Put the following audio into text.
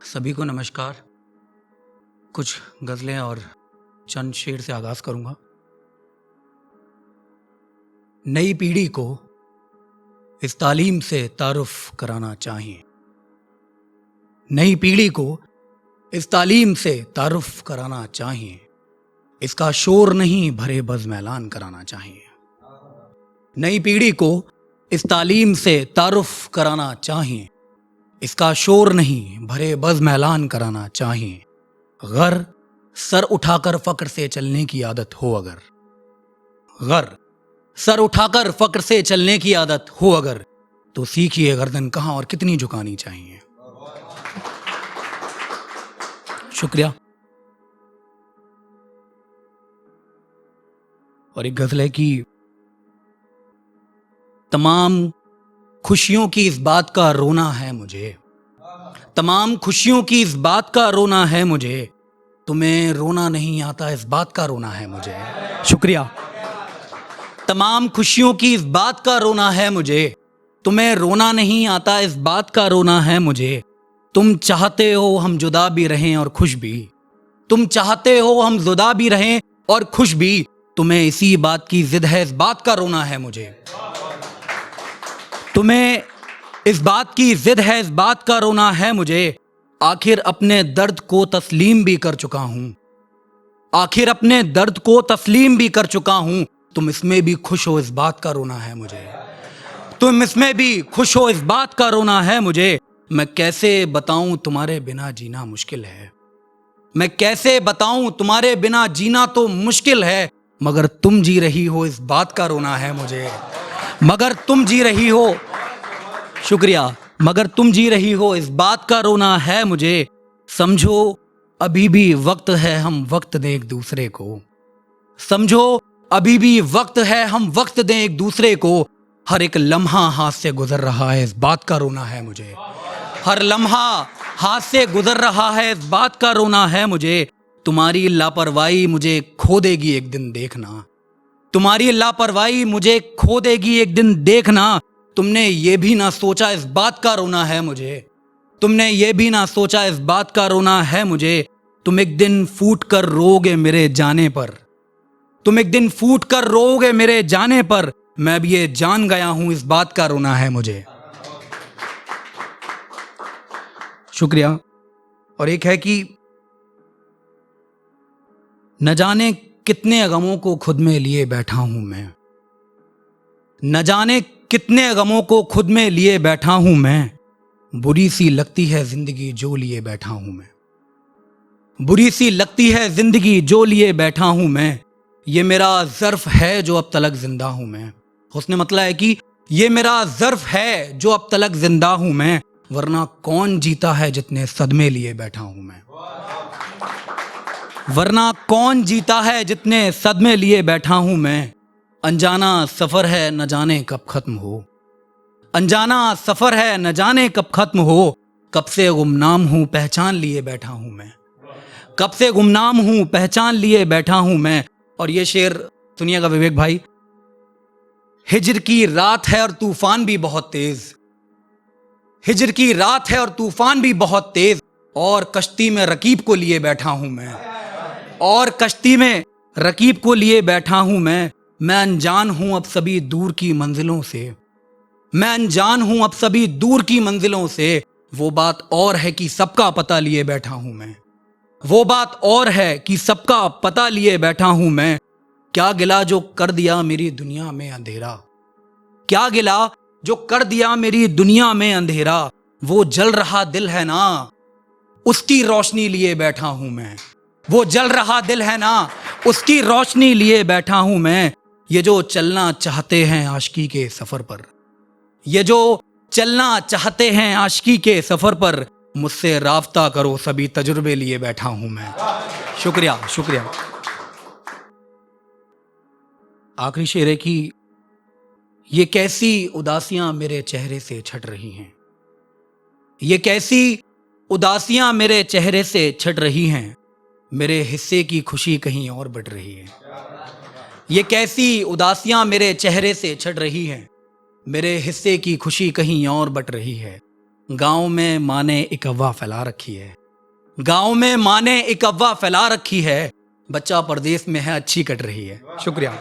सभी को नमस्कार। कुछ गज़लें और चंद शेर से आगाज़ करूँगा। नई पीढ़ी को इस तालीम से तारुफ़ कराना चाहिए। नई पीढ़ी को इस तालीम से तारुफ़ कराना चाहिए। इसका शोर नहीं भरे बज़्म ऐलान कराना चाहिए। नई पीढ़ी को इस तालीम से तारुफ़ कराना चाहिए। इसका शोर नहीं भरे बज़्म ऐलान कराना चाहिए। गर सर उठाकर फ़क्र से चलने की आदत हो अगर, गर सर उठाकर फ़क्र से चलने की आदत हो अगर, तो सीखिए गर्दन कहाँ और कितनी झुकानी चाहिए। शुक्रिया। और एक गज़ल है कि तमाम खुशियों की इस बात का रोना है मुझे, तमाम खुशियों की इस बात का रोना है मुझे, तुम्हें रोना नहीं आता इस बात का रोना है मुझे। शुक्रिया। तमाम खुशियों की इस बात का रोना है मुझे, तुम्हें रोना नहीं आता इस बात का रोना है मुझे। तुम चाहते हो हम जुदा भी रहें और खुश भी, तुम चाहते हो हम जुदा भी रहें और खुश भी, तुम्हें इसी बात की जिद है इस बात का रोना है मुझे। तुम्हें इस बात की जिद है इस बात का रोना है मुझे। आखिर अपने दर्द को तस्लीम भी कर चुका हूं, आखिर अपने दर्द को तस्लीम भी कर चुका हूं। तुम इसमें भी खुश हो इस बात का रोना है मुझे, तुम इसमें भी खुश हो इस बात का रोना है मुझे। मैं कैसे बताऊं तुम्हारे बिना जीना मुश्किल है, मैं कैसे बताऊं तुम्हारे बिना जीना तो मुश्किल है, मगर तुम जी रही हो इस बात का रोना है मुझे, मगर तुम जी रही हो। शुक्रिया। मगर तुम जी रही हो इस बात का रोना है मुझे। समझो अभी भी वक्त है हम वक्त दें एक दूसरे को, समझो अभी भी वक्त है हम वक्त दें एक दूसरे को। हर एक लम्हा हाथ से गुजर रहा है इस बात का रोना है मुझे, हर लम्हा हाथ से गुजर रहा है इस बात का रोना है मुझे। तुम्हारी लापरवाही मुझे खो देगी एक दिन देखना, तुम्हारी लापरवाही मुझे खो देगी एक दिन देखना। तुमने ये भी ना सोचा इस बात का रोना है मुझे, तुमने ये भी ना सोचा इस बात का रोना है मुझे। तुम एक दिन फूट कर रोगे मेरे जाने पर, तुम एक दिन फूट कर रोगे मेरे जाने पर, मैं भी ये जान गया हूं इस बात का रोना है मुझे। शुक्रिया। और एक है कि न जाने कितने गमों को खुद में लिए बैठा हूं मैं, न जाने कितने गमों को खुद में लिए बैठा हूं मैं। बुरी सी लगती है जिंदगी जो लिए बैठा हूं मैं, बुरी सी लगती है जिंदगी जो लिए बैठा हूं मैं। ये मेरा ज़र्फ है जो अब तलक जिंदा हूं मैं। उसने मतलब है कि ये मेरा ज़र्फ है जो अब तलक जिंदा हूं मैं, वरना कौन जीता है जितने सदमे लिए बैठा हूं मैं, वरना कौन जीता है जितने सदमे लिए बैठा हूं मैं। अनजाना सफर है न जाने कब खत्म हो, अनजाना सफर है न जाने कब खत्म हो। कब से गुमनाम हूं पहचान लिए बैठा हूं मैं, कब से गुमनाम हूं पहचान लिए बैठा हूं मैं। और ये शेर सुनिएगा विवेक भाई। हिज्र की रात है और तूफान भी बहुत तेज, हिज्र की रात है और तूफान भी बहुत तेज, और कश्ती में रकीब को लिए बैठा हूं मैं, और कश्ती में रकीब को लिए बैठा हूं मैं। मैं अनजान हूं अब सभी दूर की मंजिलों से, मैं अनजान हूं अब सभी दूर की मंजिलों से। वो बात और है कि सबका पता लिए बैठा हूं मैं, वो बात और है कि सबका पता लिए बैठा हूं मैं। क्या गिला जो कर दिया मेरी दुनिया में अंधेरा, क्या गिला जो कर दिया मेरी दुनिया में अंधेरा। वो जल रहा दिल है ना उसकी रोशनी लिए बैठा हूं मैं, वो जल रहा दिल है ना उसकी रोशनी लिए बैठा हूं मैं। ये जो चलना चाहते हैं आशिकी के सफर पर, ये जो चलना चाहते हैं आशिकी के सफर पर, मुझसे राब्ता करो सभी तजुर्बे लिए बैठा हूं मैं। शुक्रिया। शुक्रिया। आखिरी शेर है कि ये कैसी उदासियां मेरे चेहरे से छट रही हैं, ये कैसी उदासियां मेरे चेहरे से छट रही हैं, मेरे हिस्से की खुशी कहीं और बट रही है। ये कैसी उदासियां मेरे चेहरे से छट रही हैं, मेरे हिस्से की खुशी कहीं और बट रही है। गांव में माँ ने एक अफवाह फैला रखी है, गांव में माँ ने एक अफवाह फैला रखी है, बच्चा परदेश में है अच्छी कट रही है। शुक्रिया।